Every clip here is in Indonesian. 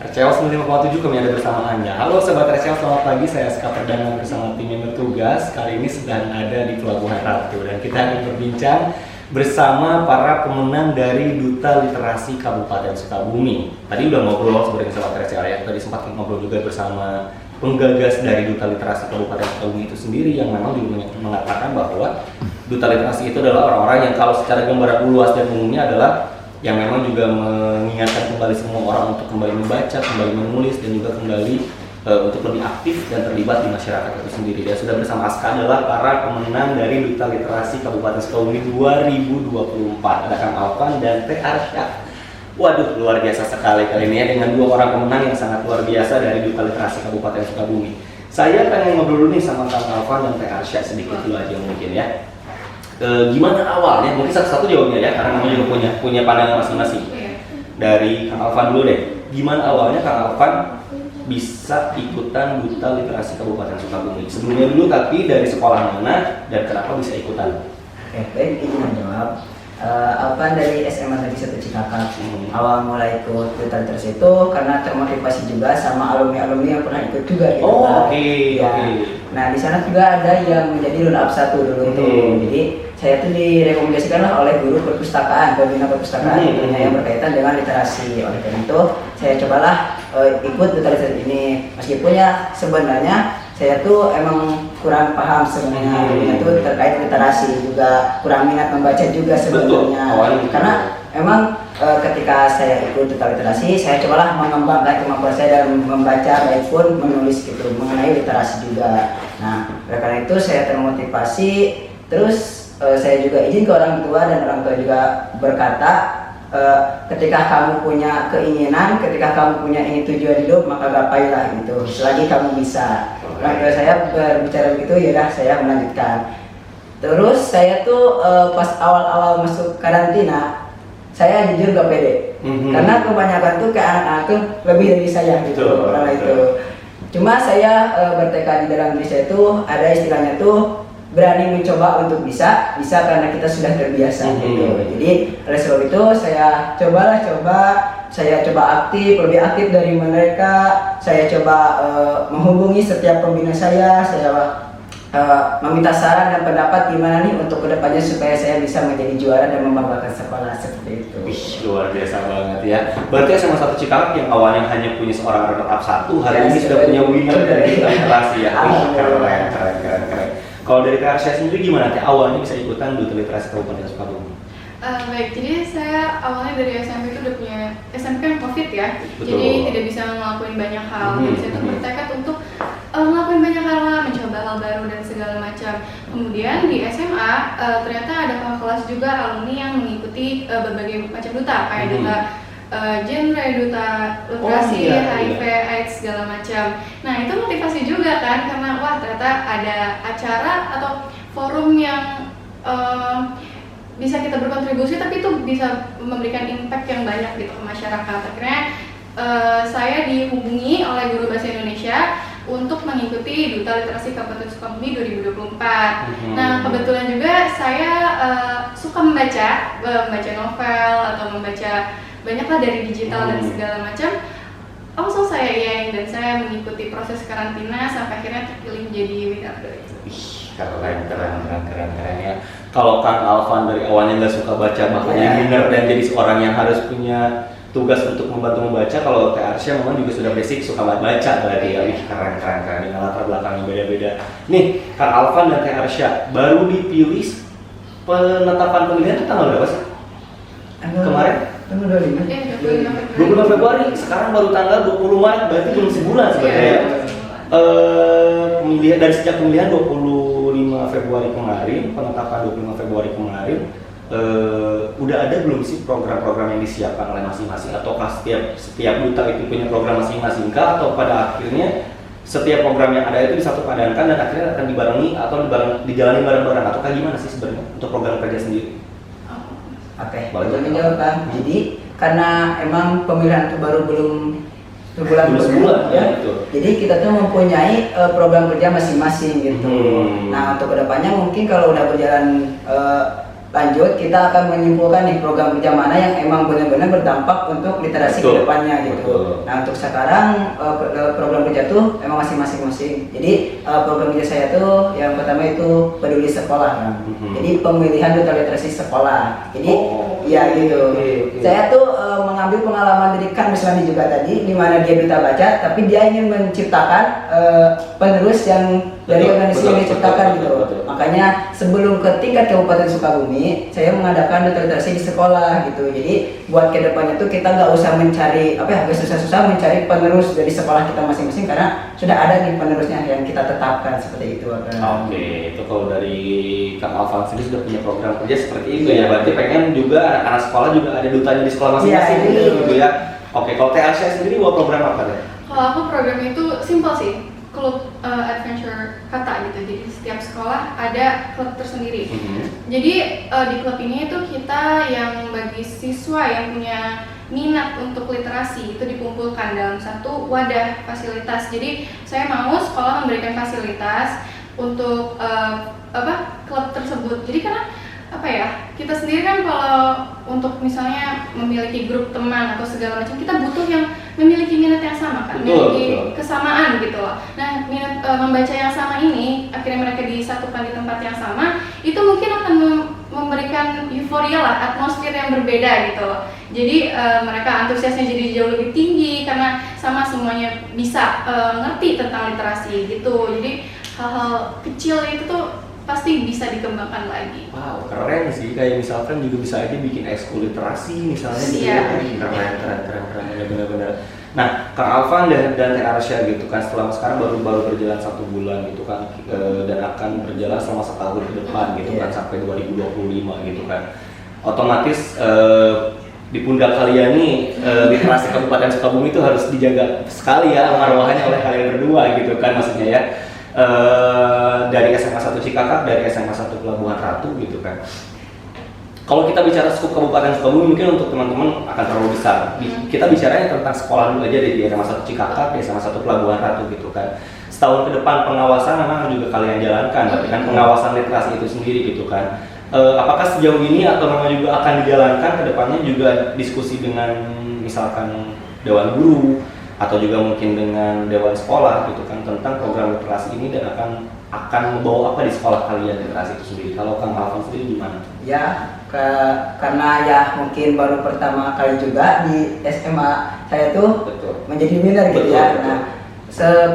RCL 95,7 kami ada bersama Anda. Halo Sobat RCL, selamat pagi. Saya Ska Perdana bersama tim yang bertugas. Kali ini sedang ada di Pelabuhan Ratu dan kita akan berbincang bersama para pemenang dari Duta Literasi Kabupaten Sukabumi. Tadi udah ngobrol sebenarnya Sobat RCL ya. Tadi sempat ngobrol juga bersama penggagas dari Duta Literasi Kabupaten Sukabumi itu sendiri yang memang juga mengatakan bahwa Duta Literasi itu adalah orang-orang yang kalau secara gambaran luas dan umumnya adalah yang memang juga mengingatkan kembali semua orang untuk kembali membaca, kembali menulis, dan juga kembali untuk lebih aktif dan terlibat di masyarakat itu sendiri. Dan sudah bersama Aska adalah para pemenang dari Duta Literasi Kabupaten Sukabumi 2024. Ada Kang Alvan dan Teh Arsya. Waduh, luar biasa sekali kali ini ya, dengan dua orang pemenang yang sangat luar biasa dari Duta Literasi Kabupaten Sukabumi. Saya pengen ngobrol dulu nih sama Kang Alvan dan Teh Arsya sedikit dulu aja mungkin ya. Gimana awalnya? Mungkin satu-satu jawabnya ya, karena kamu juga punya pandangan masing-masing. Dari Kang Alvan dulu deh. Gimana awalnya Kang Alvan bisa ikutan Duta Literasi Kabupaten Sukabumi? Sebelumnya dulu, tapi dari sekolah mana dan kenapa bisa ikutan? Oke, baik, izin menjawab. Alvan dari SMA Negeri 1 Cikakak. Awal mulai ikut Duta Literasi itu karena termotivasi juga sama alumni-alumni yang pernah ikut juga gitu. Oke. Nah, di sana juga ada yang menjadi runner-up 1 dulu tuh. Jadi saya tuh direkomendasikan lah oleh guru perpustakaan, pembina perpustakaan yang berkaitan dengan literasi. Oleh karena itu, saya cobalah ikut Duta Literasi ini. Meskipun ya sebenarnya saya tuh emang kurang paham sebenarnya itu terkait literasi, juga kurang minat membaca juga sebenarnya. Karena emang ketika saya ikut Duta Literasi, saya cobalah mengembangkan kemampuan saya dalam membaca baik pun menulis gitu mengenai literasi juga. Nah, oleh karena itu saya termotivasi. Terus saya juga izin ke orang tua dan orang tua juga berkata, ketika kamu punya keinginan, ketika kamu punya ini tujuan hidup, maka gapailah gitu. Selagi kamu bisa. Orang tua saya berbicara begitu, yaudah saya melanjutkan. Terus saya tuh pas awal-awal masuk karantina, saya jujur gak pede. Karena kebanyakan tuh kayak anak-anak tuh lebih dari saya gitu. Karena itu. Cuma saya bertekad di dalam diri saya tuh ada istilahnya tuh berani mencoba untuk bisa karena kita sudah terbiasa gitu. Jadi oleh sebab itu saya saya coba aktif, lebih aktif dari mereka. Saya coba menghubungi setiap pembina saya meminta saran dan pendapat gimana nih untuk kedepannya supaya saya bisa menjadi juara dan membanggakan sekolah seperti itu. Wih, luar biasa banget ya. Berarti sama satu Cikakak yang awalnya hanya punya seorang runner-up 1, hari ini sudah punya winner dari literasi ya. Wih, keren. Kalau dari Kak Arsya sendiri gimana? Awalnya bisa ikutan Duta Literasi Kabupaten Sukabumi? Baik, jadi saya awalnya dari SMP itu udah punya, SMP kan COVID ya. Betul. Jadi tidak bisa ngelakuin banyak hal. Saya tuh bertekad untuk ngelakuin banyak hal, mencoba hal baru dan segala macam. Kemudian di SMA ternyata ada kakak kelas juga alumni yang mengikuti berbagai macam duta, kayak duta genre, duta literasi, HIV, AIDS segala macam. Nah itu motivasi juga kan, karena wah ternyata ada acara atau forum yang bisa kita berkontribusi, tapi itu bisa memberikan impact yang banyak gitu ke masyarakat. Akhirnya saya dihubungi oleh guru bahasa Indonesia untuk mengikuti Duta Literasi Kabupaten Sukabumi 2024. Nah kebetulan juga saya suka membaca novel atau membaca banyaklah dari digital dan segala macam. Langsung saya iain dan saya mengikuti proses karantina sampai akhirnya terpilih menjadi winner dari itu. Keren ya. Kalau Kang Alvan dari awalnya nggak suka baca, makanya winner dan jadi seorang yang harus punya tugas untuk membantu membaca. Kalau Teh Arsya memang juga sudah basic suka baca berarti ya. Keren dengan latar belakang yang beda-beda. Nih, Kang Alvan dan Teh Arsya baru dipilih, penetapan pemilihan itu tanggal berapa sih? Kemarin? Tanggal 25. 25 Februari, sekarang baru tanggal 20 Maret, berarti belum sebulan sebenarnya. Pemilihan dari sejak pemilihan 25 Februari kemarin, penetapan 25 Februari kemarin, udah ada belum sih program-program yang disiapkan oleh masing-masing, ataukah setiap duta itu punya program masing-masing kah, atau pada akhirnya setiap program yang ada itu disatu padankan dan akhirnya akan dibarengi atau dijalani bareng-bareng, ataukah gimana sih sebenarnya untuk program kerja sendiri? Oke, boleh menjawab Kang. Jadi karena emang pemilihan itu baru belum sebulan ya. Jadi kita tuh mempunyai program kerja masing-masing gitu. Nah untuk kedepannya mungkin kalau udah berjalan lanjut kita akan menyimpulkan nih program kerja mana yang emang benar-benar berdampak untuk literasi Betul. kedepannya gitu. Betul. Nah untuk sekarang program kerja tuh emang masih masing-masing. Jadi program kerja saya tuh yang pertama itu peduli sekolah kan. Jadi pemilihan duta literasi sekolah. Jadi ya gitu. Oke. Saya tuh mengambil pengalaman dari Kang Mislami juga tadi, di mana dia duta baca, tapi dia ingin menciptakan penerus yang dari Betul, organisasi betul, yang diciptakan betul, gitu. betul. Makanya sebelum ke tingkat Kabupaten Sukabumi, saya mengadakan duta literasi di sekolah gitu. Jadi buat kedepannya tuh kita nggak usah mencari agak susah-susah mencari penerus dari sekolah kita masing-masing karena sudah ada nih penerusnya yang kita tetapkan seperti itu. Oke, itu kalau dari Kang Alvan sendiri sudah punya program kerja seperti itu ya. Berarti pengen juga anak-anak sekolah juga ada dutanya di sekolah masing-masing Iya, gitu ya. Oke, kalau Teh Arsya sendiri buat program apa deh? Kalau aku programnya itu simple sih, klub adventure kata gitu. Jadi setiap sekolah ada klub tersendiri. Jadi di klub ini itu kita yang bagi siswa yang punya minat untuk literasi itu dikumpulkan dalam satu wadah fasilitas. Jadi saya mau sekolah memberikan fasilitas untuk klub tersebut. Jadi karena kita sendiri kan kalau untuk misalnya memiliki grup teman atau segala macam kita butuh yang memiliki minat yang sama kan, memiliki kesamaan gitu loh. Nah minat membaca yang sama ini akhirnya mereka disatukan di tempat yang sama, itu mungkin akan memberikan euforia lah, atmosfer yang berbeda gitu loh. Jadi mereka antusiasnya jadi jauh lebih tinggi karena sama semuanya bisa ngerti tentang literasi gitu. Jadi hal-hal kecil itu tuh pasti bisa dikembangkan lagi. Wow, keren sih. Kayak misalkan juga bisa aja bikin ekskul literasi misalnya gitu. Iya. Keren, benar-benar. Nah, Kang Alvan dan Teh Arsya gitu kan sekarang baru berjalan 1 bulan gitu kan dan akan berjalan selama setahun ke depan gitu kan sampai 2025 gitu kan. Otomatis di pundak kalian nih literasi Kabupaten Sukabumi itu harus dijaga sekali ya arwahnya oleh kalian berdua gitu kan maksudnya ya. Dari SMA 1 Cikakak, dari SMA 1 Pelabuhan Ratu gitu kan. Kalau kita bicara skup Kabupaten Sukabumi mungkin untuk teman-teman akan terlalu besar. Kita bicaranya tentang sekolah dulu aja di SMA 1 Cikakak, di SMA 1 Pelabuhan Ratu gitu kan. Setahun ke depan pengawasan memang juga kalian jalankan, tapi kan pengawasan literasi itu sendiri gitu kan. Apakah sejauh ini atau memang juga akan dijalankan ke depannya juga diskusi dengan misalkan Dewan Guru atau juga mungkin dengan dewan sekolah gitu kan tentang program literasi ini dan akan membawa apa di sekolah kalian literasi itu sendiri. Kalau Kang Alvan sendiri gimana? Ya, karena ya mungkin baru pertama kali juga di SMA saya tuh menjadi minor gitu ya. Nah,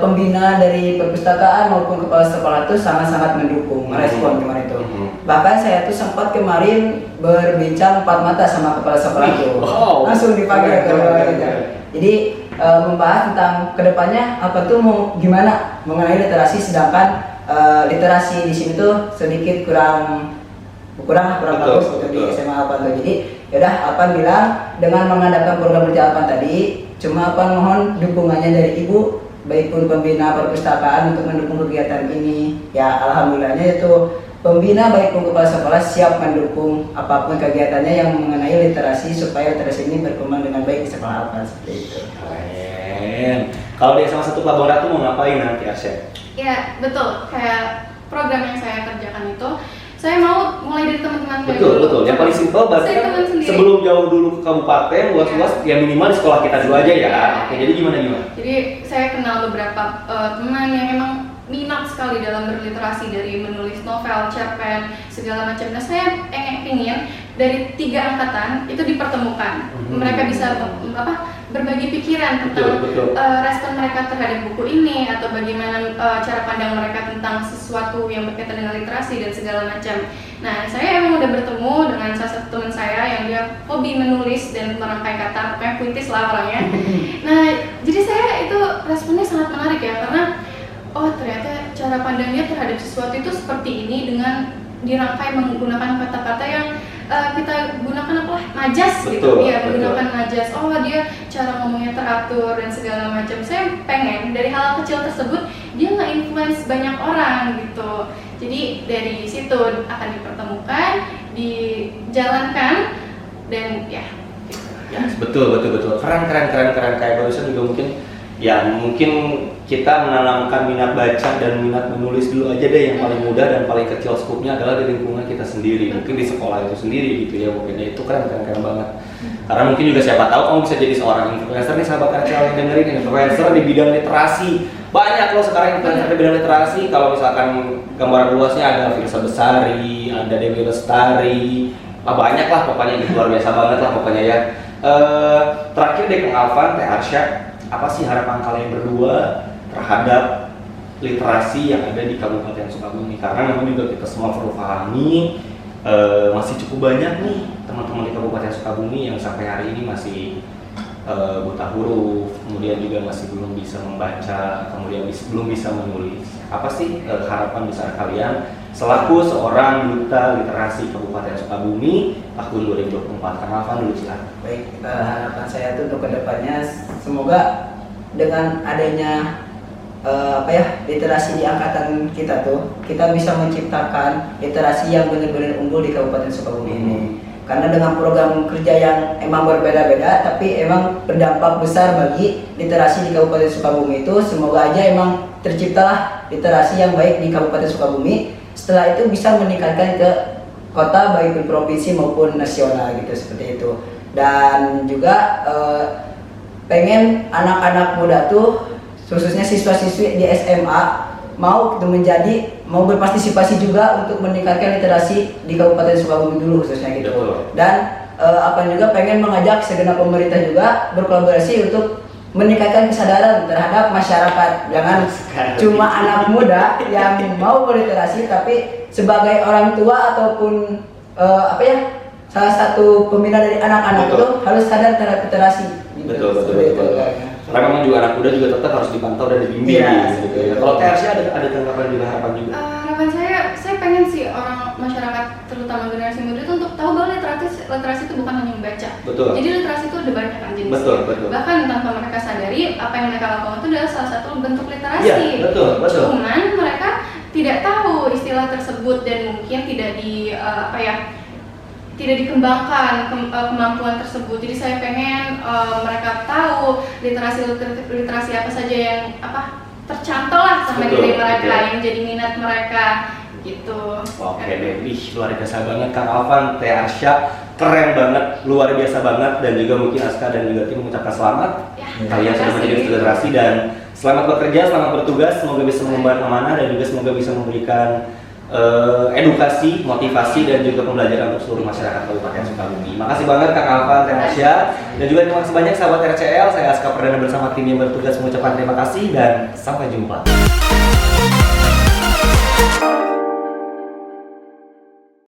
pembina dari perpustakaan maupun kepala sekolah tuh sangat-sangat mendukung, merespon gimana itu. Bahkan saya tuh sempat kemarin berbincang 4 mata sama kepala sekolah tuh. Langsung dipanggil ke Jadi membahas tentang kedepannya apa tuh mau gimana mengenai literasi, sedangkan literasi di sini tuh sedikit kurang bagus gitu di SMA Alvan tuh. Jadi yaudah Alvan bilang dengan mengadakan program kerja Alvan tadi, cuma Alvan mohon dukungannya dari ibu baik pun pembina perpustakaan untuk mendukung kegiatan ini. Ya alhamdulillahnya itu pembina baik pun kepala sekolah siap mendukung apapun kegiatannya yang mengenai literasi supaya literasi ini berkembang dengan baik di sekolah Alvan seperti itu. Kalau di SMA 1 Pelabuhan Ratu mau ngapain nanti Arsya? Ya betul, kayak program yang saya kerjakan itu saya mau mulai dari teman-teman saya Betul. dulu. Yang paling simpel berarti Saya teman sendiri. sebelum jauh dulu ke kabupaten, luas-luas ya minimal di sekolah kita dulu aja ya. Oke, jadi gimana? Jadi saya kenal beberapa teman yang emang minat sekali dalam berliterasi, dari menulis novel, cerpen, segala macam. Nah saya ingin dari 3 angkatan itu dipertemukan. Mereka bisa berbagi pikiran tentang respon mereka terhadap buku ini atau bagaimana cara pandang mereka tentang sesuatu yang berkaitan dengan literasi dan segala macam. Nah saya emang udah bertemu dengan salah satu teman saya yang dia hobi menulis dan merangkai kata, pokoknya puitis lah orangnya. Nah jadi saya itu responnya sangat menarik ya, karena ternyata cara pandangnya terhadap sesuatu itu seperti ini dengan dirangkai menggunakan kata-kata yang kita gunakan majas gitu. Iya, menggunakan majas. Dia cara ngomongnya teratur dan segala macam. Saya pengen dari hal kecil tersebut dia nge-influence banyak orang gitu. Jadi dari situ akan dipertemukan, dijalankan dan ya. Ya, betul. Keren. Kayak barusan juga mungkin Ya mungkin kita menanamkan minat baca dan minat menulis dulu aja deh, yang paling mudah dan paling kecil skupnya adalah di lingkungan kita sendiri, mungkin di sekolah itu sendiri gitu ya. Mungkin itu keren banget, karena mungkin juga siapa tahu kamu bisa jadi seorang influencer nih sahabat RCL yang dengerin, influencer di bidang literasi. Banyak loh sekarang influencer di bidang literasi. Kalau misalkan gambaran luasnya ada Firsa Besari, ada Dewi Lestari, banyak lah pokoknya, gitu luar biasa banget lah pokoknya ya. Terakhir deh Kang Alvan, Teh Arsya, apa sih harapan kalian berdua terhadap literasi yang ada di Kabupaten Sukabumi? Karena memang juga kita semua perlu pahami masih cukup banyak nih teman-teman di Kabupaten Sukabumi yang sampai hari ini masih buta huruf, kemudian juga masih belum bisa membaca, kemudian belum bisa menulis. Apa sih harapan besar kalian selaku seorang duta literasi Kabupaten Sukabumi tahun 2024? Kang Alvan dulu silakan. Baik, harapan saya tuh untuk kedepannya semoga dengan adanya literasi di angkatan kita tuh, kita bisa menciptakan literasi yang benar-benar unggul di Kabupaten Sukabumi ini. Karena dengan program kerja yang emang berbeda-beda, tapi emang berdampak besar bagi literasi di Kabupaten Sukabumi itu. Semoga aja emang terciptalah literasi yang baik di Kabupaten Sukabumi. Setelah itu bisa meningkatkan ke kota, baik di provinsi maupun nasional gitu, seperti itu. Dan juga pengen anak-anak muda tuh, khususnya siswa-siswi di SMA mau berpartisipasi juga untuk meningkatkan literasi di Kabupaten Sukabumi dulu khususnya gitu. Betul. Dan juga pengen mengajak segenap pemerintah juga berkolaborasi untuk meningkatkan kesadaran terhadap masyarakat. Jangan cuma anak muda yang mau berliterasi, tapi sebagai orang tua ataupun salah satu pembina dari anak-anak itu harus sadar terhadap literasi. Betul. Karena memang juga anak muda juga tetap harus dipantau dan dibimbing gitu ya. Kalau TRC ada tanggapan juga, harapan juga? Harapan saya pengen sih orang masyarakat terutama generasi muda itu untuk tahu bahwa literasi itu bukan hanya membaca. Betul. Jadi literasi itu ada banyak jenisnya. Betul. Bahkan tanpa mereka sadari apa yang mereka lakukan itu adalah salah satu bentuk literasi. Iya, betul. Cuman mereka tidak tahu istilah tersebut dan mungkin tidak dikembangkan kemampuan tersebut. Jadi saya pengen mereka tahu literasi apa saja yang tercantol lah sama diri mereka, yang jadi minat mereka gitu. Oke deh, luar biasa banget Kang Alvan, Teh Arsya, keren banget, luar biasa banget, dan juga mungkin Aska dan juga tim mengucapkan selamat. Kalian sudah menjadi literasi dan selamat bekerja, selamat bertugas, semoga bisa mengemban amanah dan juga semoga bisa memberikan edukasi, motivasi dan juga pembelajaran untuk seluruh masyarakat Kabupaten Sukabumi. Makasih banget Kang Alvan, Teh Arsya, dan juga terima kasih banyak sahabat RCL. Saya Aska Perdana bersama tim yang bertugas mengucapkan terima kasih dan sampai jumpa.